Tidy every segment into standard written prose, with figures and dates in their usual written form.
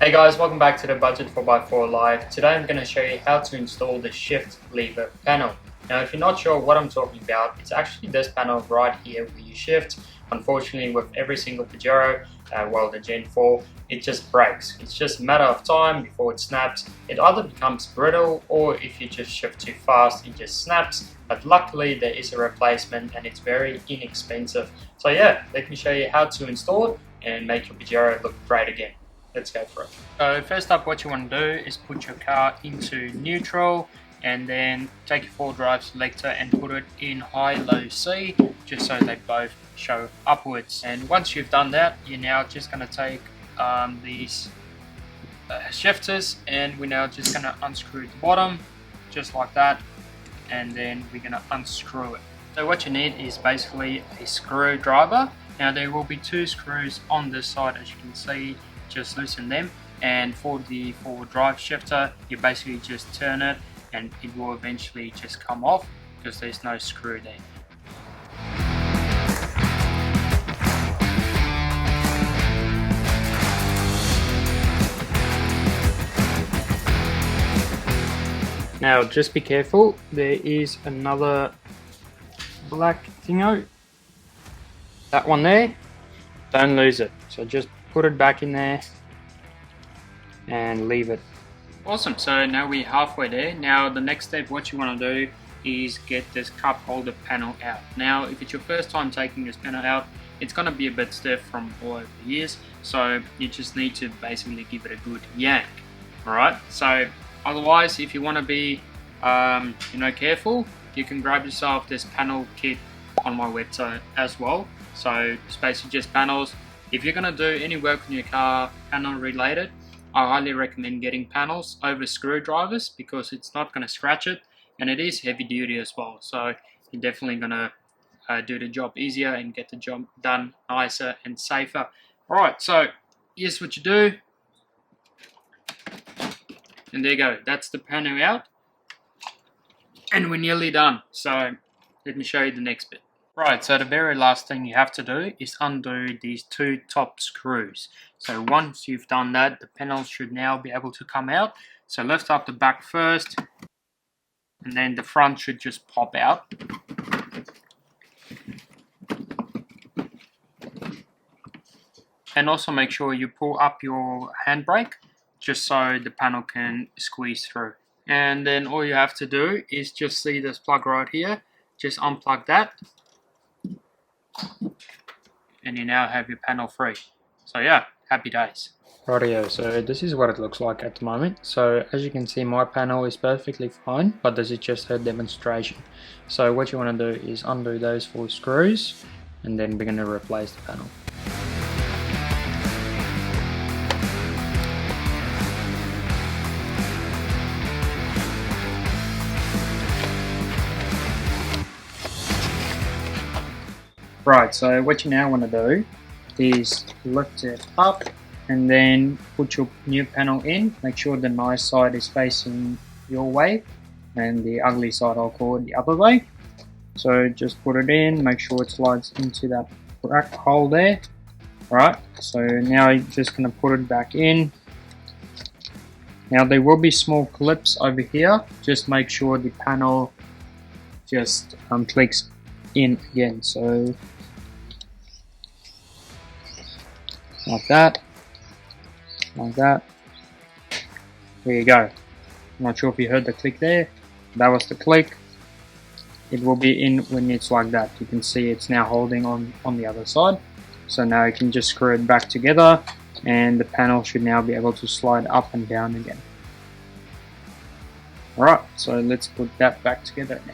Hey guys, welcome back to the Budget 4x4 Live. Today I'm going to show you how to install the shift lever panel. Now if you're not sure what I'm talking about, it's actually this panel right here where you shift. Unfortunately with every single Pajero, the Gen 4, it just breaks. It's just a matter of time before it snaps. It either becomes brittle or if you just shift too fast it just snaps. But luckily there is a replacement and it's very inexpensive. So yeah, let me show you how to install it and make your Pajero look great again. Let's go for it. So first up, what you want to do is put your car into neutral and then take your 4-drive selector and put it in high, low, C, just so they both show upwards. And once you've done that, you're now just going to take these shifters and we're now just going to unscrew the bottom just like that, and then we're going to unscrew it. So what you need is basically a screwdriver. Now there will be 2 screws on this side, as you can see. Just loosen them, and for the forward drive shifter you basically just turn it and it will eventually just come off because there's no screw there. Now just be careful, there is another black thingo, that one there, don't lose it, so just put it back in there and leave it. Awesome, so now we're halfway there. Now the next step, what you want to do is get this cup holder panel out. Now if it's your first time taking this panel out, it's going to be a bit stiff from all over the years, so you just need to basically give it a good yank. Alright, so otherwise if you want to be careful, you can grab yourself this panel kit on my website as well. So it's basically just panels. If you're going to do any work on your car panel related, I highly recommend getting panels over screwdrivers because it's not going to scratch it, and it is heavy duty as well, so you're definitely going to do the job easier and get the job done nicer and safer. Alright, so here's what you do, and there you go, that's the panel out, and we're nearly done. So let me show you the next bit. Right, so the very last thing you have to do is undo these 2 top screws. So once you've done that, the panel should now be able to come out. So lift up the back first, and then the front should just pop out. And also make sure you pull up your handbrake, just so the panel can squeeze through. And then all you have to do is just see this plug right here, just unplug that, and you now have your panel free. So yeah, happy days. Rightio, so this is what it looks like at the moment. So as you can see, my panel is perfectly fine, but this is just a demonstration. So what you want to do is undo those 4 screws, and then we're going to replace the panel. Right, so what you now want to do is lift it up and then put your new panel in. Make sure the nice side is facing your way and the ugly side, I'll call it, the other way. So just put it in, make sure it slides into that black hole there. Right, so now you're just going to put it back in. Now there will be small clips over here, just make sure the panel just clicks in again. So like that, like that. There you go. I'm not sure if you heard the click there. That was the click. It will be in when it's like that. You can see it's now holding on the other side. So now you can just screw it back together and the panel should now be able to slide up and down again. Alright, so let's put that back together now.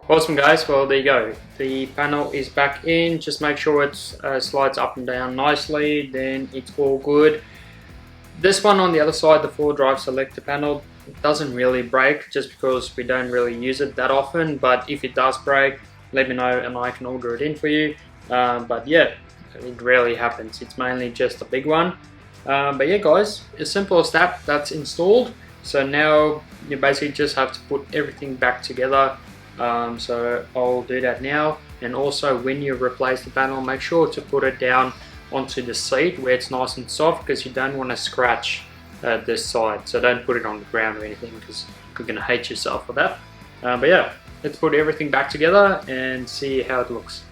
Awesome guys, well there you go, the panel is back in. Just make sure it slides up and down nicely, then it's all good. This one on the other side, the 4-drive selector panel, doesn't really break just because we don't really use it that often, but if it does break, let me know and I can order it in for you. But yeah, it rarely happens. It's mainly just a big one. But yeah guys, as simple as that, that's installed. So now you basically just have to put everything back together. So I'll do that now. And also when you replace the panel, make sure to put it down onto the seat where it's nice and soft, because you don't want to scratch this side. So don't put it on the ground or anything, because you're going to hate yourself for that. But yeah, let's put everything back together and see how it looks.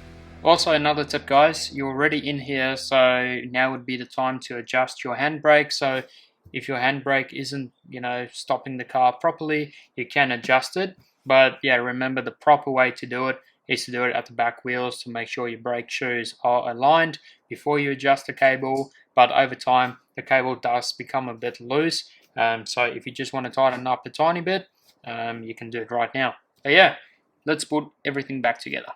Also, another tip guys, you're already in here, so now would be the time to adjust your handbrake. So if your handbrake isn't, stopping the car properly, you can adjust it. But yeah, remember the proper way to do it is to do it at the back wheels, to make sure your brake shoes are aligned before you adjust the cable. But over time, the cable does become a bit loose. So if you just want to tighten up a tiny bit, you can do it right now. But yeah, let's put everything back together.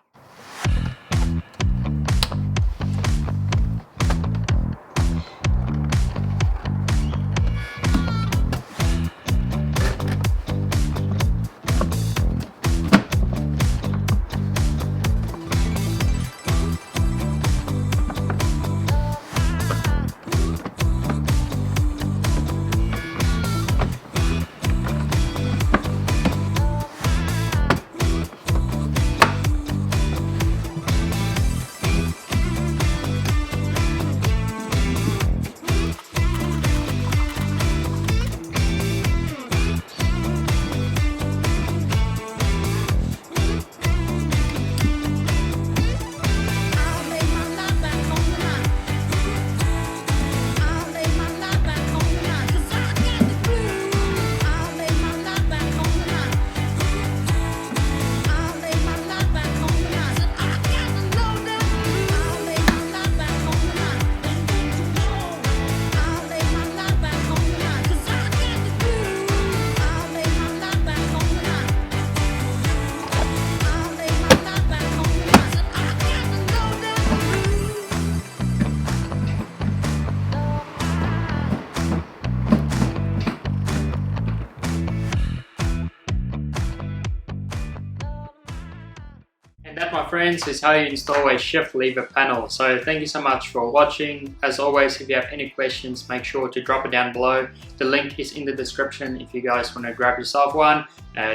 And that, my friends, is how you install a shift lever panel. So thank you so much for watching. As always, if you have any questions, make sure to drop it down below. The link is in the description if you guys want to grab yourself one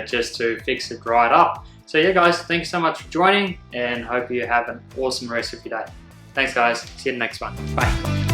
just to fix it right up. So yeah guys, thanks so much for joining, and hope you have an awesome rest of your day. Thanks guys, see you in the next one. Bye.